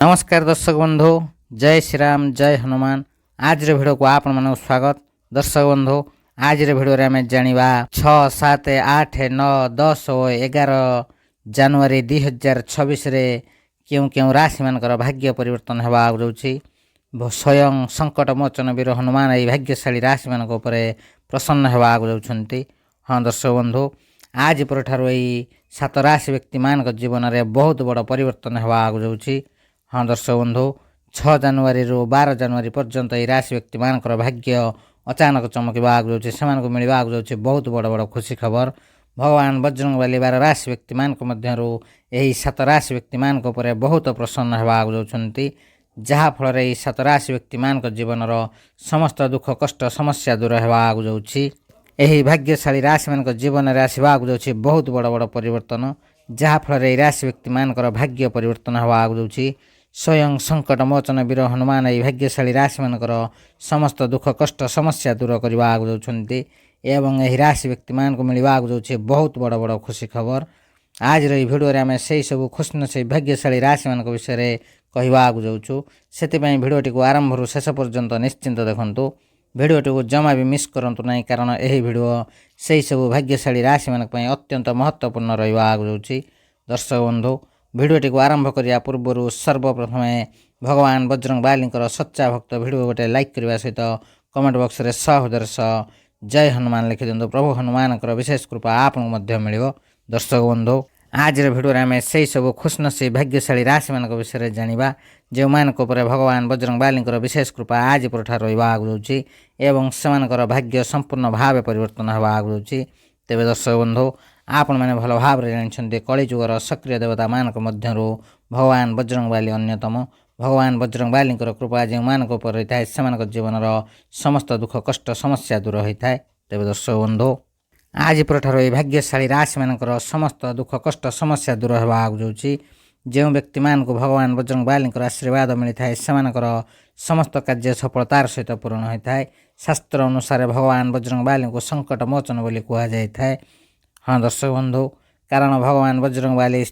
नमस्कार दर्शक बंधु, जय श्री राम, जय हनुमान। आज भिडियो को आपण मानक स्वागत। दर्शक बंधु, आज भिडियो आम जाना 6, 7, 8, 9, 10 और 11 जनवरी 2026 क्यों क्यों राशि मानकर भाग्य परिवर्तन होगा जाऊँगी। स्वयं संकट मोचन वीर हनुमान यही भाग्यशाली राशि मान प्रसन्न होगा जाऊँगी। हाँ दर्शक बंधु, आज पर यही 7 राशि व्यक्ति मान जीवन में बहुत बड़ परिवर्तन होगा जाऊँगी। हाँ दर्शक बंधु, 6 जनवरी 12 जनवरी पर्यंत यही राशि व्यक्ति मान भाग्य अचानक चमकवा जाऊँगी। से मिलवा जाऊँगी बहुत बड़ बड़ खुशी खबर। भगवान बजरंगबली 12 राशि व्यक्ति मान यही 7 राशि व्यक्ति मान बहुत प्रसन्न होगा जाऊँगी। जहाँफल यही 7 राशि व्यक्ति मान जीवन समस्त दुख कष्ट समस्या दूर होगा जाऊँगी। यही भाग्यशाली राशि मान जीवन में आसवा जाऊँगी बहुत बड़ बड़ परिवर्तन। जहाँफल यही राशि व्यक्ति मान भाग्य परिवर्तन होगा जाऊँगी। स्वयं संकट मोचन वीर हनुमान यही भाग्यशाली राशि मान समस्त दुख कष्ट समस्या दूर करने जाऊँगी एवं यही राशि व्यक्ति मान मिलवा जाऊँगी बहुत बड़ बड़ खुशी खबर। आज भिडियो आम से सब खुशनसीब भाग्यशाली राशि मान विषय कहवा जाऊँ। से भिडियोटी को आरंभ शेष पर्यंत निश्चिंत देखूँ। भिडियोटी को जमा भी मिस करूँ ना, कारण यही भिडियो से सब भाग्यशाली राशि मान अत्यंत महत्वपूर्ण रहा जाऊँगी। दर्शक बंधु, भिडियोटी को आरंभ करिया पूर्व सर्वप्रथम भगवान बजरंगबली सच्चा भक्त भिडियो गोटे लाइक करने सहित कमेंट बॉक्स रे सहोदर सह जय हनुमान लिखि दिंतु। प्रभु हनुमान विशेष कृपा आपको मिल। दर्शक बंधु, आज भिडियो आम से सब खुशनसीब भाग्यशाली राशि मान विषय जाना जो मान भगवान बजरंगबली विशेष कृपा आज पर रहा जाऊँगी एवं से भाग्य संपूर्ण भाव परिवर्तन होगा जाऊँगी। तेज दर्शक बंधु, आपण मैंने भल भाव जानते कलिजुगर सक्रिय देवता मान भगवान बजरंगबली अन्यतम। भगवान बजरंगबली कृपा जो मान रही है से जीवन समस्त दुख कष्ट समस्या दूर होता है। तेज दर्शक बंधु, आज पर भाग्यशाली राशि मान समस्त दुख कष्ट समस्या दूर होगा जाऊँगी। जो व्यक्ति मान भगवान बजरंगबली आशीर्वाद मिलता है से समस्त कार्य सफलतार सहित पूर्ण होता है। शास्त्र अनुसार भगवान बजरंगबली को संकट मोचन बोली कहुए। हाँ दर्शक बंधु, कारण भगवान बजरंगबली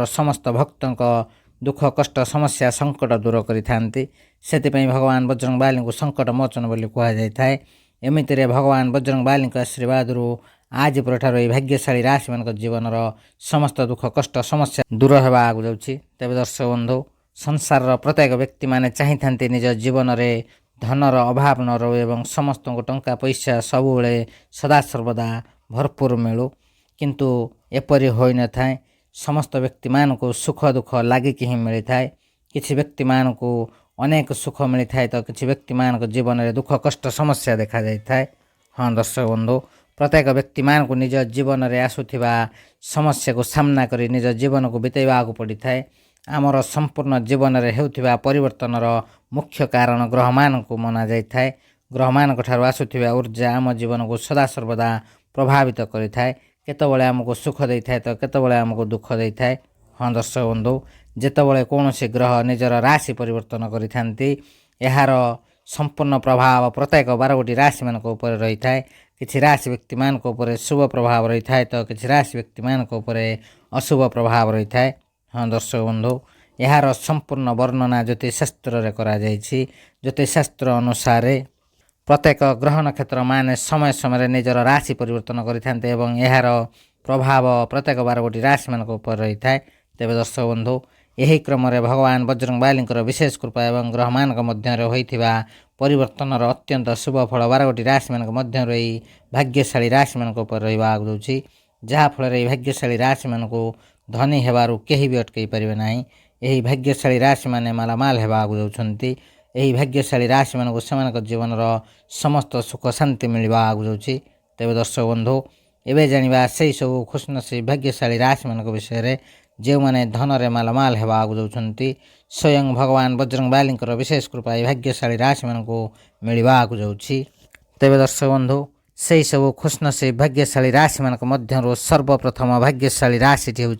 समस्त भक्तों दुख कष्ट समस्या संकट दूर करिथांती। सेतिपई भगवान बजरंगबली को संकट मोचन बोली कहुए। एमितिरे भगवान बजरंगबली आशीर्वाद आज पर भाग्यशाली राशि मान जीवन समस्त दुख कष्ट समस्या दूर होगा जाऊँगी। तेज दर्शक बंधु, संसार प्रत्येक व्यक्ति माने चाहिए निज जीवन में धनर अभाव न रो एवं समस्त को टंका पैसा सब सदा सर्वदा भरपूर मिलू, किंतु एपरी हो न थाए। समस्त व्यक्ति मान को सुख दुख लागिक ही मिलता है। किसी व्यक्ति मान को अनेक सुख मिलता है तो किसी व्यक्ति मान जीवन में दुख कष्ट समस्या देखा जाता है। हाँ दर्शक बंधु, प्रत्येक व्यक्ति मान को निज जीवन में आसुवा समस्या को सामना कर निज जीवन को बिताइबा पड़ी था। आमर संपूर्ण जीवन में होता परिवर्तन मुख्य कारण ग्रह मान को मना जाए। ग्रह मान आसुवा ऊर्जा आम जीवन को सदा सर्वदा प्रभावित करें। केतबले आमको सुख दे थाए तो केतबले आमको दुख दे थाए। हाँ दर्शक बंधु, जेतबले कौनसी ग्रह निजर राशि परिवर्तन करिथांती यार संपूर्ण प्रभाव प्रत्येक 12 राशि मान ऊपर रही है। किसी राशि व्यक्ति मान ऊपर शुभ प्रभाव रही है तो किसी राशि व्यक्ति मान ऊपर अशुभ प्रभाव रही है। हाँ दर्शक बंधु, यार संपूर्ण वर्णना ज्योतिषशास्त्र करा जायछि। ज्योतिषशास्त्र अनुसार प्रत्येक ग्रह नक्षत्र मान समय समय निजर राशि परिवर्तन करिथांते एवं यार प्रभाव प्रत्येक 12 राशि मान ऊपर रही है। तेज दर्शक बंधु, यही क्रम भगवान बजरंगबली विशेष कृपा एवं ग्रह मान मध्य होता परिवर्तन अत्यंत शुभ फल 12 राशि मान मध्य भाग्यशाली राशि मान ऊपर रहा जाऊँगी। जहाँफल भाग्यशाली राशि मान को धनी हेबारु केही भी अटकई पारिबे नाही। यही भाग्यशाली राशि माने मालामाल हेबा जाउछन्ती। यही भाग्यशाली राशि मान को जीवन समस्त सुख शांति मिलवा जाऊँगी। तेज दर्शक बंधु, एवं जाना से सब खुशनसीब भाग्यशाली राशि मान विषय जो मैंने धन रे मालामाल होगा जाऊँगी। स्वयं भगवान बजरंगबली विशेष कृपा भाग्यशाली राशि मान को मिलवा जाऊँगी। तेज दर्शक बंधु, से सब खुशनसीब भाग्यशाली राशि मान मध्य सर्वप्रथम भाग्यशाली राशि हूँ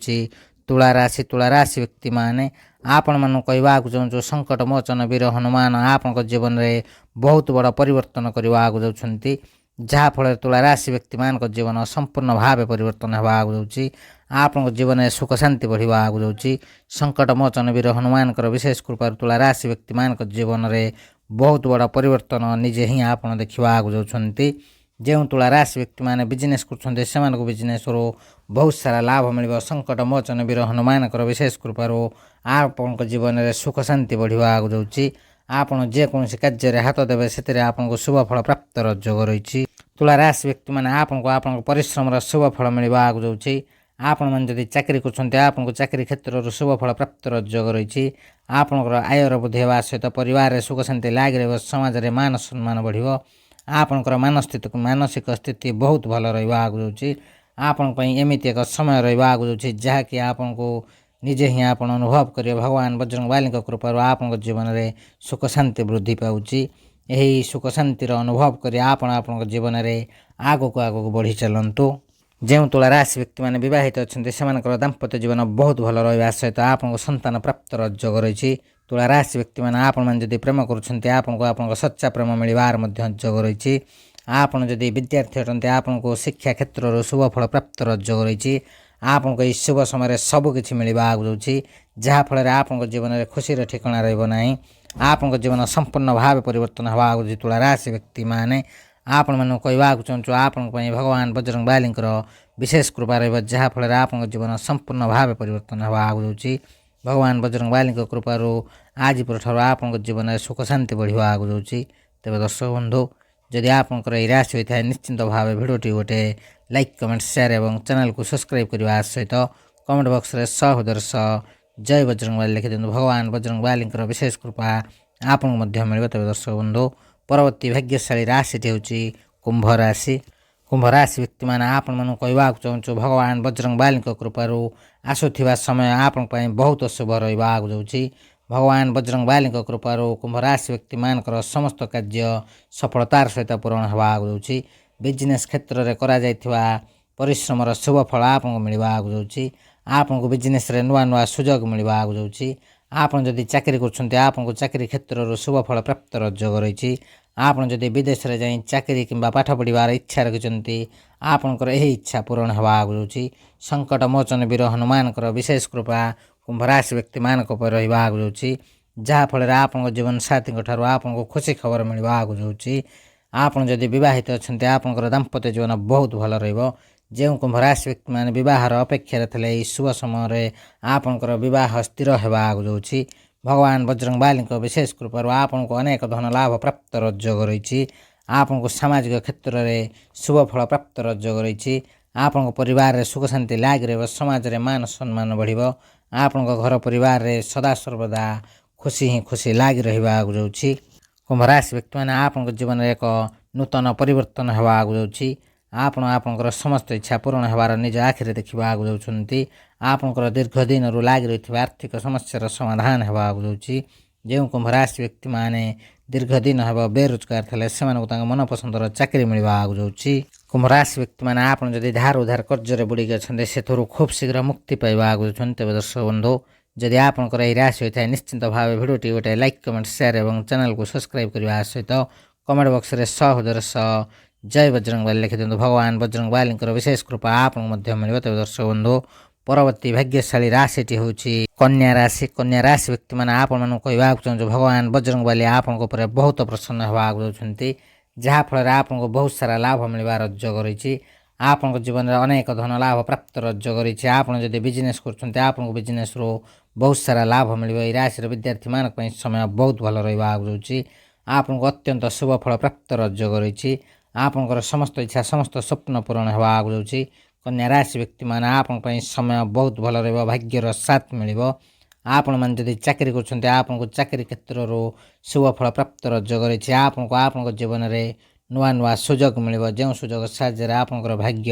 तुला राशि। तुला राशि व्यक्ति माने आपण मान कहवा चाहूँ संकट मोचन वीर हनुमान आपण जीवन में बहुत बड़ परिवर्तन करने जाऊँगी। ଯାହାଫଳରେ ତୁଳା ରାଶି ବ୍ୟକ୍ତିମାନଙ୍କ ଜୀବନ ସମ୍ପୂର୍ଣ୍ଣ ଭାବେ ପରିବର୍ତ୍ତନ ହେବା ଆଗକୁ ଯାଉଛି। ଆପଣଙ୍କ ଜୀବନରେ ସୁଖ ଶାନ୍ତି ବଢ଼ିବା ଆଗକୁ ଯାଉଛି। ସଙ୍କଟ ମୋଚନ ବୀର ହନୁମାନଙ୍କର ବିଶେଷ କୃପାରୁ ତୁଳା ରାଶି ବ୍ୟକ୍ତିମାନଙ୍କ ଜୀବନରେ ବହୁତ ବଡ଼ ପରିବର୍ତ୍ତନ ନିଜେ ହିଁ ଆପଣ ଦେଖିବା ଆଗକୁ ଯାଉଛନ୍ତି। ଯେଉଁ ତୁଳା ରାଶି ବ୍ୟକ୍ତିମାନେ ବିଜନେସ୍ କରୁଛନ୍ତି ସେମାନଙ୍କୁ ବିଜନେସ୍ରୁ ବହୁତ ସାରା ଲାଭ ମିଳିବ। ସଙ୍କଟ ମୋଚନ ବୀର ହନୁମାନଙ୍କର ବିଶେଷ କୃପାରୁ ଆପଣଙ୍କ ଜୀବନରେ ସୁଖ ଶାନ୍ତି ବଢ଼ିବା ଆଗକୁ ଯାଉଛି। ଆପଣ ଯେକୌଣସି କାର୍ଯ୍ୟରେ ହାତ ଦେବେ ସେଥିରେ ଆପଣଙ୍କୁ ଶୁଭ ଫଳ ପ୍ରାପ୍ତର ଯୋଗ ରହିଛି। ତୁଳା ରାଶି ବ୍ୟକ୍ତିମାନେ ଆପଣଙ୍କ ପରିଶ୍ରମର ଶୁଭ ଫଳ ମିଳିବା ଆଗକୁ ଯାଉଛି। ଆପଣମାନେ ଯଦି ଚାକିରି କରୁଛନ୍ତି ଆପଣଙ୍କୁ ଚାକିରି କ୍ଷେତ୍ରରୁ ଶୁଭ ଫଳ ପ୍ରାପ୍ତର ଯୋଗ ରହିଛି। ଆପଣଙ୍କର ଆୟର ବୃଦ୍ଧି ହେବା ସହିତ ପରିବାରରେ ସୁଖ ଶାନ୍ତି ଲାଗି ରହିବ। ସମାଜରେ ମାନ ସମ୍ମାନ ବଢ଼ିବ। ଆପଣଙ୍କର ମାନସିକ ସ୍ଥିତି ବହୁତ ଭଲ ରହିବା ଆଗକୁ ଯାଉଛି। ଆପଣଙ୍କ ପାଇଁ ଏମିତି ଏକ ସମୟ ରହିବା ଆଗକୁ ଯାଉଛି ଯାହାକି ଆପଣଙ୍କୁ ନିଜେ ହିଁ ଆପଣ ଅନୁଭବ କରିବେ। ଭଗବାନ ବଜରଙ୍ଗବାଲିଙ୍କ କୃପାରୁ ଆପଣଙ୍କ ଜୀବନରେ ସୁଖ ଶାନ୍ତି ବୃଦ୍ଧି ପାଉଛି। ଏହି ସୁଖ ଶାନ୍ତିର ଅନୁଭବ କରି ଆପଣ ଆପଣଙ୍କ ଜୀବନରେ ଆଗକୁ ବଢ଼ି ଚାଲନ୍ତୁ। ଯେଉଁ ତୁଳା ରାଶି ବ୍ୟକ୍ତିମାନେ ବିବାହିତ ଅଛନ୍ତି ସେମାନଙ୍କର ଦାମ୍ପତ୍ୟ ଜୀବନ ବହୁତ ଭଲ ରହିବା ସହିତ ଆପଣଙ୍କୁ ସନ୍ତାନ ପ୍ରାପ୍ତର ଯୋଗ ରହିଛି। ତୁଳା ରାଶି ବ୍ୟକ୍ତିମାନେ ଆପଣମାନେ ଯଦି ପ୍ରେମ କରୁଛନ୍ତି ଆପଣଙ୍କୁ ଆପଣଙ୍କ ସଚ୍ଚା ପ୍ରେମ ମିଳିବାର ମଧ୍ୟ ଯୋଗ ରହିଛି। ଆପଣ ଯଦି ବିଦ୍ୟାର୍ଥୀ ଅଟନ୍ତି ଆପଣଙ୍କୁ ଶିକ୍ଷା କ୍ଷେତ୍ରରୁ ଶୁଭ ଫଳ ପ୍ରାପ୍ତର ଯୋଗ ରହିଛି। ଆପଣଙ୍କୁ ଏହି ଶୁଭ ସମୟରେ ସବୁକିଛି ମିଳିବା ଆଗକୁ ଯାଉଛି ଯାହାଫଳରେ ଆପଣଙ୍କ ଜୀବନରେ ଖୁସିର ଠିକଣା ରହିବ ନାହିଁ। ଆପଣଙ୍କ ଜୀବନ ସମ୍ପୂର୍ଣ୍ଣ ଭାବେ ପରିବର୍ତ୍ତନ ହେବା ଆଗକୁ ଯାଉଛି। ତୁଳା ରାଶି ବ୍ୟକ୍ତିମାନେ ଆପଣମାନଙ୍କୁ କହିବାକୁ ଚାହୁଁଛୁ ଆପଣଙ୍କ ପାଇଁ ଭଗବାନ ବଜରଙ୍ଗବାଲିଙ୍କର ବିଶେଷ କୃପା ରହିବ ଯାହାଫଳରେ ଆପଣଙ୍କ ଜୀବନ ସମ୍ପୂର୍ଣ୍ଣ ଭାବେ ପରିବର୍ତ୍ତନ ହେବା ଆଗକୁ ଯାଉଛି। ଭଗବାନ ବଜରଙ୍ଗବାଲିଙ୍କ କୃପାରୁ ଆଜି ପରଠାରୁ ଆପଣଙ୍କ ଜୀବନରେ ସୁଖ ଶାନ୍ତି ବଢ଼ିବା ଆଗକୁ ଯାଉଛି। ତେବେ ଦର୍ଶକ ବନ୍ଧୁ ଯଦି ଆପଣଙ୍କର ଏହି ରାଶି ହୋଇଥାଏ ନିଶ୍ଚିନ୍ତ ଭାବେ ଭିଡ଼ିଓଟି ଗୋଟେ ଲାଇକ୍ କମେଣ୍ଟ ସେୟାର ଏବଂ ଚ୍ୟାନେଲକୁ ସବସ୍କ୍ରାଇବ୍ କରିବା ସହିତ କମେଣ୍ଟ ବକ୍ସରେ ହୃଦୟର ସହ ଜୟ ବଜରଙ୍ଗବାଲି ଲେଖିଦିଅନ୍ତୁ। ଭଗବାନ ବଜରଙ୍ଗବାଲିଙ୍କର ବିଶେଷ କୃପା ଆପଣଙ୍କୁ ମଧ୍ୟ ମିଳିବ। ତେବେ ଦର୍ଶକ ବନ୍ଧୁ ପରବର୍ତ୍ତୀ ଭାଗ୍ୟଶାଳୀ ରାଶିଟି ହେଉଛି କୁମ୍ଭ ରାଶି। କୁମ୍ଭ ରାଶି ବ୍ୟକ୍ତିମାନେ ଆପଣମାନଙ୍କୁ କହିବାକୁ ଚାହୁଁଛୁ ଭଗବାନ ବଜରଙ୍ଗବାଲିଙ୍କ କୃପାରୁ ଆସୁଥିବା ସମୟ ଆପଣଙ୍କ ପାଇଁ ବହୁତ ଶୁଭ ରହିବା ଆଗକୁ ଯାଉଛି। ଭଗବାନ ବଜରଙ୍ଗବାଲିଙ୍କ କୃପାରୁ କୁମ୍ଭ ରାଶି ବ୍ୟକ୍ତିମାନଙ୍କର ସମସ୍ତ କାର୍ଯ୍ୟ ସଫଳତାର ସହିତ ପୂରଣ ହେବା ଆଗକୁ ଯାଉଛି। ବିଜନେସ୍ କ୍ଷେତ୍ରରେ କରାଯାଇଥିବା ପରିଶ୍ରମର ଶୁଭ ଫଳ ଆପଣଙ୍କୁ ମିଳିବା ଆଗକୁ ଯାଉଛି। ଆପଣଙ୍କୁ ବିଜନେସ୍ରେ ନୂଆ ସୁଯୋଗ ମିଳିବା ଆଗକୁ ଯାଉଛି। ଆପଣ ଯଦି ଚାକିରି କରୁଛନ୍ତି ଆପଣଙ୍କୁ ଚାକିରି କ୍ଷେତ୍ରରୁ ଶୁଭ ଫଳ ପ୍ରାପ୍ତର ଯୋଗ ରହିଛି। ଆପଣ ଯଦି ବିଦେଶରେ ଯାଇ ଚାକିରି କିମ୍ବା ପାଠ ପଢ଼ିବାର ଇଚ୍ଛା ରଖିଛନ୍ତି ଆପଣଙ୍କର ଏହି ଇଚ୍ଛା ପୂରଣ ହେବା ଆଗକୁ ଯାଉଛି। ସଙ୍କଟ ମୋଚନ ବୀର ହନୁମାନଙ୍କର ବିଶେଷ କୃପା କୁମ୍ଭ ରାଶି ବ୍ୟକ୍ତିମାନଙ୍କ ଉପରେ ରହିବା ଆଗକୁ ଯାଉଛି ଯାହାଫଳରେ ଆପଣଙ୍କ ଜୀବନସାଥୀଙ୍କ ଠାରୁ ଆପଣଙ୍କୁ ଖୁସି ଖବର ମିଳିବା ଆଗକୁ ଯାଉଛି। ଆପଣ ଯଦି ବିବାହିତ ଅଛନ୍ତି ଆପଣଙ୍କର ଦାମ୍ପତ୍ୟ ଜୀବନ ବହୁତ ଭଲ ରହିବ। ଯେଉଁ କୁମ୍ଭ ରାଶି ବ୍ୟକ୍ତିମାନେ ବିବାହର ଅପେକ୍ଷାରେ ଥିଲେ ଏହି ଶୁଭ ସମୟରେ ଆପଣଙ୍କର ବିବାହ ସ୍ଥିର ହେବା ଆଗକୁ ଯାଉଛି। ଭଗବାନ ବଜରଙ୍ଗବାଲିଙ୍କ ବିଶେଷ କୃପାରୁ ଆପଣଙ୍କୁ ଅନେକ ଧନ ଲାଭ ପ୍ରାପ୍ତର ଯୋଗ ରହିଛି। ଆପଣଙ୍କୁ ସାମାଜିକ କ୍ଷେତ୍ରରେ ଶୁଭ ଫଳ ପ୍ରାପ୍ତର ଯୋଗ ରହିଛି। ଆପଣଙ୍କ ପରିବାରରେ ସୁଖ ଶାନ୍ତି ଲାଗି ରହିବ। ସମାଜରେ ମାନ ସମ୍ମାନ ବଢ଼ିବ। ଆପଣଙ୍କ ଘର ପରିବାରରେ ସଦାସର୍ବଦା ଖୁସି ଲାଗି ରହିବା ଆଗକୁ ଯାଉଛି। କୁମ୍ଭ ରାଶି ବ୍ୟକ୍ତିମାନେ ଆପଣଙ୍କ ଜୀବନରେ ଏକ ନୂତନ ପରିବର୍ତ୍ତନ ହେବା ଆଗକୁ ଯାଉଛି। ଆପଣ ଆପଣଙ୍କର ସମସ୍ତ ଇଚ୍ଛା ପୂରଣ ହେବାର ନିଜ ଆଖିରେ ଦେଖିବା ଆଗକୁ ଯାଉଛନ୍ତି। ଆପଣଙ୍କର ଦୀର୍ଘ ଦିନରୁ ଲାଗି ରହିଥିବା ଆର୍ଥିକ ସମସ୍ୟାର ସମାଧାନ ହେବା ଆଗକୁ ଯାଉଛି। ଯେଉଁ କୁମ୍ଭ ରାଶି ବ୍ୟକ୍ତିମାନେ ଦୀର୍ଘ ଦିନ ହେବ ବେରୋଜଗାର ଥିଲେ ସେମାନଙ୍କୁ ତାଙ୍କ ମନପସନ୍ଦର ଚାକିରି ମିଳିବା ଆଗକୁ ଯାଉଛି। କୁମ୍ଭ ରାଶି ବ୍ୟକ୍ତିମାନେ ଆପଣ ଯଦି ଧାର ଉଧାର କର୍ଜରେ ବୁଡ଼ିକି ଅଛନ୍ତି ସେଥିରୁ ଖୁବ୍ ଶୀଘ୍ର ମୁକ୍ତି ପାଇବା ଆଗକୁ ଯାଉଛନ୍ତି। ତେବେ ଦର୍ଶକ ବନ୍ଧୁ ଯଦି ଆପଣଙ୍କର ଏହି ରାଶି ହୋଇଥାଏ ନିଶ୍ଚିନ୍ତ ଭାବେ ଭିଡ଼ିଓଟି ଗୋଟେ ଲାଇକ୍ କମେଣ୍ଟ ସେୟାର ଏବଂ ଚ୍ୟାନେଲକୁ ସବସ୍କ୍ରାଇବ୍ କରିବା ସହିତ କମେଣ୍ଟ ବକ୍ସରେ ହୃଦୟର ସହ ଜୟ ବଜରଙ୍ଗବାଲି ଲେଖିଦିଅନ୍ତୁ। ଭଗବାନ ବଜରଙ୍ଗବାଲିଙ୍କର ବିଶେଷ କୃପା ଆପଣଙ୍କୁ ମଧ୍ୟ ମିଳିବ। ତେବେ ଦର୍ଶକ ବନ୍ଧୁ ପରବର୍ତ୍ତୀ ଭାଗ୍ୟଶାଳୀ ରାଶିଟି ହେଉଛି କନ୍ୟା ରାଶି। କନ୍ୟା ରାଶି ବ୍ୟକ୍ତିମାନେ ଆପଣମାନଙ୍କୁ କହିବାକୁ ଚାହୁଁଛୁ ଭଗବାନ ବଜରଙ୍ଗବାଲି ଆପଣଙ୍କ ଉପରେ ବହୁତ ପ୍ରସନ୍ନ ହେବା ଆଗକୁ ଯାଉଛନ୍ତି ଯାହାଫଳରେ ଆପଣଙ୍କୁ ବହୁତ ସାରା ଲାଭ ମିଳିବାର ଯୋଗ ରହିଛି। ଆପଣଙ୍କ ଜୀବନରେ ଅନେକ ଧନ ଲାଭ ପ୍ରାପ୍ତର ଯୋଗ ରହିଛି। ଆପଣ ଯଦି ବିଜନେସ୍ କରୁଛନ୍ତି ଆପଣଙ୍କୁ ବିଜନେସ୍ରୁ ବହୁତ ସାରା ଲାଭ ମିଳିବ। ଏହି ରାଶିର ବିଦ୍ୟାର୍ଥୀମାନଙ୍କ ପାଇଁ ସମୟ ବହୁତ ଭଲ ରହିବା ଆଗକୁ ଯାଉଛି। ଆପଣଙ୍କୁ ଅତ୍ୟନ୍ତ ଶୁଭ ଫଳ ପ୍ରାପ୍ତର ଯୋଗ ରହିଛି। ଆପଣଙ୍କର ସମସ୍ତ ଇଚ୍ଛା ସମସ୍ତ ସ୍ୱପ୍ନ ପୂରଣ ହେବା ଆଗକୁ ଯାଉଛି। କନ୍ୟା ରାଶି ବ୍ୟକ୍ତିମାନେ ଆପଣଙ୍କ ପାଇଁ ସମୟ ବହୁତ ଭଲ ରହିବ। ଭାଗ୍ୟର ସାଥ ମିଳିବ। ଆପଣମାନେ ଯଦି ଚାକିରି କରୁଛନ୍ତି ଆପଣଙ୍କୁ ଚାକିରି କ୍ଷେତ୍ରରୁ ଶୁଭ ଫଳ ପ୍ରାପ୍ତର ଯୋଗ ରହିଛି। ଆପଣଙ୍କୁ ଆପଣଙ୍କ ଜୀବନରେ ନୂଆ ସୁଯୋଗ ମିଳିବ ଯେଉଁ ସୁଯୋଗ ସାହାଯ୍ୟରେ ଆପଣଙ୍କର ଭାଗ୍ୟ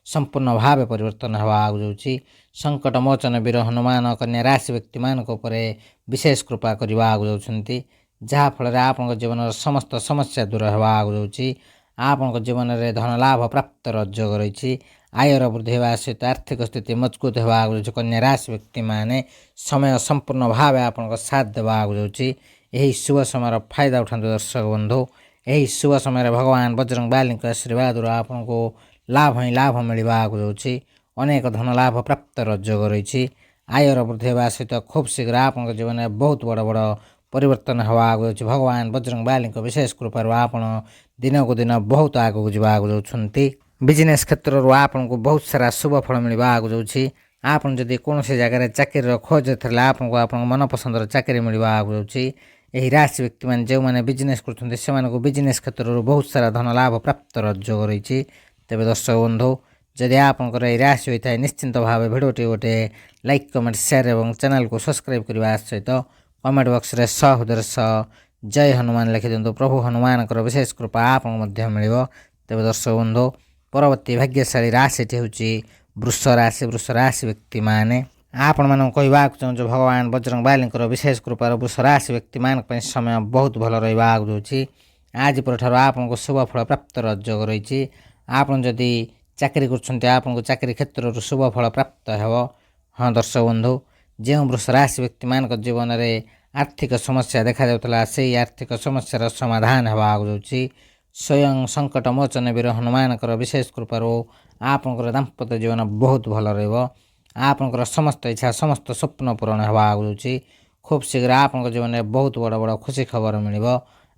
ସମ୍ପୂର୍ଣ୍ଣ ଭାବେ ପରିବର୍ତ୍ତନ ହେବା ଆଗକୁ ଯାଉଛି। ସଙ୍କଟ ମୋଚନ ବୀର ହନୁମାନ କନ୍ୟା ରାଶି ବ୍ୟକ୍ତିମାନଙ୍କ ଉପରେ ବିଶେଷ କୃପା କରିବା ଆଗକୁ ଯାଉଛନ୍ତି ଯାହାଫଳରେ ଆପଣଙ୍କ ଜୀବନର ସମସ୍ତ ସମସ୍ୟା ଦୂର ହେବା ଆଗକୁ ଯାଉଛି। ଆପଣଙ୍କ ଜୀବନରେ ଧନ ଲାଭ ପ୍ରାପ୍ତର ଯୋଗ ରହିଛି। ଆୟର ବୃଦ୍ଧି ହେବା ସହିତ ଆର୍ଥିକ ସ୍ଥିତି ମଜବୁତ ହେବା ଆଗକୁ ଯାଉଛି। କନ୍ୟା ରାଶି ବ୍ୟକ୍ତିମାନେ ସମୟ ସମ୍ପୂର୍ଣ୍ଣ ଭାବେ ଆପଣଙ୍କ ସାଥ ଦେବା ଆଗକୁ ଯାଉଛି। ଏହି ଶୁଭ ସମୟର ଫାଇଦା ଉଠାନ୍ତୁ ଦର୍ଶକ ବନ୍ଧୁ। ଏହି ଶୁଭ ସମୟରେ ଭଗବାନ ବଜରଙ୍ଗବାଲୀଙ୍କ ଆଶୀର୍ବାଦରୁ ଆପଣଙ୍କୁ ଲାଭ ହିଁ ଲାଭ ମିଳିବାକୁ ଯାଉଛି। ଅନେକ ଧନ ଲାଭ ପ୍ରାପ୍ତର ଯୋଗ ରହିଛି। ଆୟର ବୃଦ୍ଧି ହେବା ସହିତ ଖୁବ୍ ଶୀଘ୍ର ଆପଣଙ୍କ ଜୀବନରେ ବହୁତ ବଡ଼ ବଡ଼ ପରିବର୍ତ୍ତନ ହେବାକୁ ଯାଉଛି। ଭଗବାନ ବଜରଙ୍ଗବାଲୀଙ୍କ ବିଶେଷ କୃପାରୁ ଆପଣ ଦିନକୁ ଦିନ ବହୁତ ଆଗକୁ ଯିବାକୁ ଯାଉଛନ୍ତି। ବିଜନେସ୍ କ୍ଷେତ୍ରରୁ ଆପଣଙ୍କୁ ବହୁତ ସାରା ଶୁଭ ଫଳ ମିଳିବାକୁ ଯାଉଛି। ଆପଣ ଯଦି କୌଣସି ଜାଗାରେ ଚାକିରିର ଖୋଜ ଥିଲେ ଆପଣଙ୍କୁ ଆପଣଙ୍କ ମନପସନ୍ଦର ଚାକିରି ମିଳିବାକୁ ଯାଉଛି। ଏହି ରାଶି ବ୍ୟକ୍ତିମାନେ ଯେଉଁମାନେ ବିଜନେସ୍ କରୁଛନ୍ତି ସେମାନଙ୍କୁ ବିଜନେସ୍ କ୍ଷେତ୍ରରୁ ବହୁତ ସାରା ଧନ ଲାଭ ପ୍ରାପ୍ତର ଯୋଗ ରହିଛି। ତେବେ ଦର୍ଶକ ବନ୍ଧୁ, ଯଦି ଆପଣଙ୍କର ଏହି ରାଶି ହୋଇଥାଏ ନିଶ୍ଚିନ୍ତ ଭାବେ ଭିଡ଼ିଓଟି ଗୋଟେ ଲାଇକ୍, କମେଣ୍ଟ, ସେୟାର ଏବଂ ଚ୍ୟାନେଲକୁ ସବସ୍କ୍ରାଇବ୍ କରିବା ସହିତ କମେଣ୍ଟ ବକ୍ସରେ ହୃଦୟରେ ଜୟ ହନୁମାନ ଲେଖିଦିଅନ୍ତୁ। ପ୍ରଭୁ ହନୁମାନଙ୍କର ବିଶେଷ କୃପା ଆପଣଙ୍କୁ ମଧ୍ୟ ମିଳିବ। ତେବେ ଦର୍ଶକ ବନ୍ଧୁ, ପରବର୍ତ୍ତୀ ଭାଗ୍ୟଶାଳୀ ରାଶିଟି ହେଉଛି ବୃଷ ରାଶି। ବୃଷ ରାଶି ବ୍ୟକ୍ତିମାନେ ଆପଣମାନଙ୍କୁ କହିବାକୁ ଚାହୁଁଛୁ ଭଗବାନ ବଜରଙ୍ଗବାଲୀଙ୍କର ବିଶେଷ କୃପାରୁ ବୃଷ ରାଶି ବ୍ୟକ୍ତିମାନଙ୍କ ପାଇଁ ସମୟ ବହୁତ ଭଲ ରହିବାକୁ ଯାଉଛି। ଆଜି ପରଠାରୁ ଆପଣଙ୍କୁ ଶୁଭ ଫଳ ପ୍ରାପ୍ତର ଯୋଗ ରହିଛି। ଆପଣ ଯଦି ଚାକିରି କରୁଛନ୍ତି ଆପଣଙ୍କୁ ଚାକିରି କ୍ଷେତ୍ରରୁ ଶୁଭ ଫଳ ପ୍ରାପ୍ତ ହେବ। ହଁ ଦର୍ଶକ ବନ୍ଧୁ, ଯେଉଁ ବୃଷ ରାଶି ବ୍ୟକ୍ତିମାନଙ୍କ ଜୀବନରେ ଆର୍ଥିକ ସମସ୍ୟା ଦେଖାଯାଉଥିଲା ସେହି ଆର୍ଥିକ ସମସ୍ୟାର ସମାଧାନ ହେବାକୁ ଯାଉଛି। ସ୍ୱୟଂ ସଙ୍କଟ ମୋଚନ ବୀର ହନୁମାନଙ୍କର ବିଶେଷ କୃପାରୁ ଆପଣଙ୍କର ଦାମ୍ପତ୍ୟ ଜୀବନ ବହୁତ ଭଲ ରହିବ। ଆପଣଙ୍କର ସମସ୍ତ ଇଚ୍ଛା ସମସ୍ତ ସ୍ୱପ୍ନ ପୂରଣ ହେବାକୁ ଯାଉଛି। ଖୁବ୍ ଶୀଘ୍ର ଆପଣଙ୍କ ଜୀବନରେ ବହୁତ ବଡ଼ ବଡ଼ ଖୁସି ଖବର ମିଳିବ।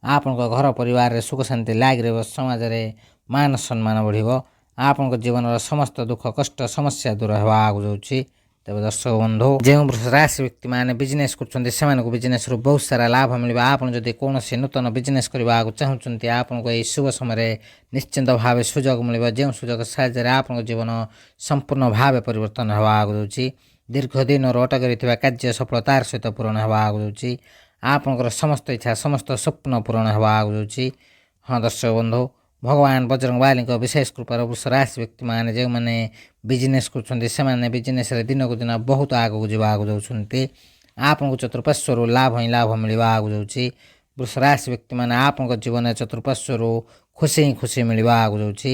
ଆପଣଙ୍କ ଘର ପରିବାରରେ ସୁଖ ଶାନ୍ତି ଲାଗି ରହିବ। ସମାଜରେ ମାନ ସମ୍ମାନ ବଢ଼ିବ। ଆପଣଙ୍କ ଜୀବନର ସମସ୍ତ ଦୁଃଖ କଷ୍ଟ ସମସ୍ୟା ଦୂର ହେବାକୁ ଯାଉଛି। ତେବେ ଦର୍ଶକ ବନ୍ଧୁ, ଯେଉଁ ରାଶି ବ୍ୟକ୍ତିମାନେ ବିଜନେସ୍ କରୁଛନ୍ତି ସେମାନଙ୍କୁ ବିଜନେସ୍ରୁ ବହୁତ ସାରା ଲାଭ ମିଳିବ। ଆପଣ ଯଦି କୌଣସି ନୂତନ ବିଜନେସ୍ କରିବାକୁ ଚାହୁଁଛନ୍ତି ଆପଣଙ୍କୁ ଏହି ଶୁଭ ସମୟରେ ନିଶ୍ଚିନ୍ତ ଭାବେ ସୁଯୋଗ ମିଳିବ। ଯେଉଁ ସୁଯୋଗ ସାହାଯ୍ୟରେ ଆପଣଙ୍କ ଜୀବନ ସମ୍ପୂର୍ଣ୍ଣ ଭାବେ ପରିବର୍ତ୍ତନ ହେବାକୁ ଯାଉଛି। ଦୀର୍ଘ ଦିନରୁ ଅଟକି ରହିଥିବା କାର୍ଯ୍ୟ ସଫଳତାର ସହିତ ପୂରଣ ହେବାକୁ ଯାଉଛି। ଆପଣଙ୍କର ସମସ୍ତ ଇଚ୍ଛା ସମସ୍ତ ସ୍ୱପ୍ନ ପୂରଣ ହେବାକୁ ଯାଉଛି। ହଁ ଦର୍ଶକ ବନ୍ଧୁ, ଭଗବାନ ବଜରଙ୍ଗବାଲୀଙ୍କ ବିଶେଷ କୃପାରୁ ବୃଷ ରାଶି ବ୍ୟକ୍ତିମାନେ ଯେଉଁମାନେ ବିଜନେସ୍ କରୁଛନ୍ତି ସେମାନେ ବିଜନେସ୍ରେ ଦିନକୁ ଦିନ ବହୁତ ଆଗକୁ ଯିବାକୁ ଯାଉଛନ୍ତି। ଆପଣଙ୍କୁ ଚତୁଃପାର୍ଶ୍ୱରୁ ଲାଭ ହିଁ ଲାଭ ମିଳିବାକୁ ଯାଉଛି। ବୃଷ ରାଶି ବ୍ୟକ୍ତିମାନେ ଆପଣଙ୍କ ଜୀବନରେ ଚତୁଃପାର୍ଶ୍ୱରୁ ଖୁସି ହିଁ ଖୁସି ମିଳିବାକୁ ଯାଉଛି।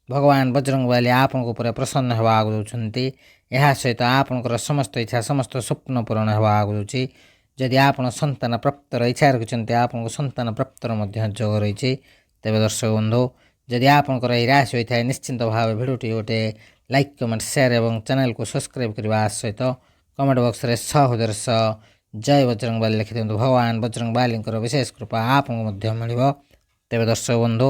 ଭଗବାନ ବଜରଙ୍ଗବାଲୀ ଆପଣଙ୍କ ଉପରେ ପ୍ରସନ୍ନ ହେବାକୁ ଯାଉଛନ୍ତି। ଏହା ସହିତ ଆପଣଙ୍କର ସମସ୍ତ ଇଚ୍ଛା ସମସ୍ତ ସ୍ୱପ୍ନ ପୂରଣ ହେବାକୁ ଯାଉଛି। ଯଦି ଆପଣ ସନ୍ତାନ ପ୍ରାପ୍ତର ଇଚ୍ଛା ରଖିଛନ୍ତି ଆପଣଙ୍କୁ ସନ୍ତାନ ପ୍ରାପ୍ତର ମଧ୍ୟ ଯୋଗ ରହିଛି। ତେବେ ଦର୍ଶକ ବନ୍ଧୁ, ଯଦି ଆପଣଙ୍କର ଏହି ରାଶି ହୋଇଥାଏ ନିଶ୍ଚିନ୍ତ ଭାବେ ଭିଡ଼ିଓଟି ଗୋଟେ ଲାଇକ୍, କମେଣ୍ଟ, ସେୟାର ଏବଂ ଚ୍ୟାନେଲକୁ ସବସ୍କ୍ରାଇବ୍ କରିବା ସହିତ କମେଣ୍ଟ ବକ୍ସରେ ହୃଦୟରେ ଜୟ ବଜରଙ୍ଗବାଲୀ ଲେଖିଦିଅନ୍ତୁ। ଭଗବାନ ବଜରଙ୍ଗବାଲୀଙ୍କର ବିଶେଷ କୃପା ଆପଣଙ୍କୁ ମଧ୍ୟ ମିଳିବ। ତେବେ ଦର୍ଶକ ବନ୍ଧୁ,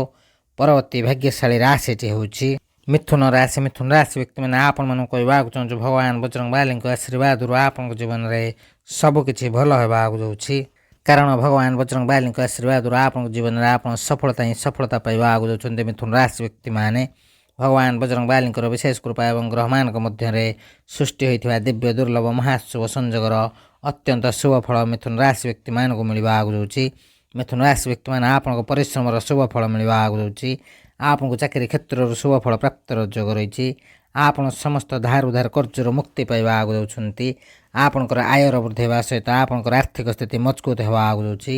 ପରବର୍ତ୍ତୀ ଭାଗ୍ୟଶାଳୀ ରାଶିଟି ହେଉଛି ମିଥୁନ ରାଶି। ମିଥୁନ ରାଶି ବ୍ୟକ୍ତିମାନେ ଆପଣମାନଙ୍କୁ କହିବାକୁ ଚାହୁଁଛୁ ଭଗବାନ ବଜରଙ୍ଗବାଲୀଙ୍କ ଆଶୀର୍ବାଦରୁ ଆପଣଙ୍କ ଜୀବନରେ ସବୁକିଛି ଭଲ ହେବାକୁ ଯାଉଛି। କାରଣ ଭଗବାନ ବଜରଙ୍ଗବାଲୀଙ୍କ ଆଶୀର୍ବାଦରୁ ଆପଣଙ୍କ ଜୀବନରେ ଆପଣ ସଫଳତା ହିଁ ସଫଳତା ପାଇବାକୁ ଯାଉଛନ୍ତି। ମିଥୁନ ରାଶି ବ୍ୟକ୍ତିମାନେ ଭଗବାନ ବଜରଙ୍ଗବାଲୀଙ୍କର ବିଶେଷ କୃପା ଏବଂ ଗ୍ରହମାନଙ୍କ ମଧ୍ୟରେ ସୃଷ୍ଟି ହୋଇଥିବା ଦିବ୍ୟ ଦୁର୍ଲଭ ମହାଶୁଭ ସଂଯୋଗର ଅତ୍ୟନ୍ତ ଶୁଭ ଫଳ ମିଥୁନ ରାଶି ବ୍ୟକ୍ତିମାନଙ୍କୁ ମିଳିବାକୁ ଯାଉଛି। ମିଥୁନ ରାଶି ବ୍ୟକ୍ତିମାନେ ଆପଣଙ୍କ ପରିଶ୍ରମର ଶୁଭ ଫଳ ମିଳିବାକୁ ଯାଉଛି। ଆପଣଙ୍କୁ ଚାକିରି କ୍ଷେତ୍ରରୁ ଶୁଭ ଫଳ ପ୍ରାପ୍ତର ଯୋଗ ରହିଛି। ଆପଣ ସମସ୍ତ ଧାର ଉଧାର କର୍ଜରୁ ମୁକ୍ତି ପାଇବାକୁ ଯାଉଛନ୍ତି। ଆପଣଙ୍କର ଆୟର ବୃଦ୍ଧି ହେବା ସହିତ ଆପଣଙ୍କର ଆର୍ଥିକ ସ୍ଥିତି ମଜବୁତ ହେବାକୁ ଯାଉଛି।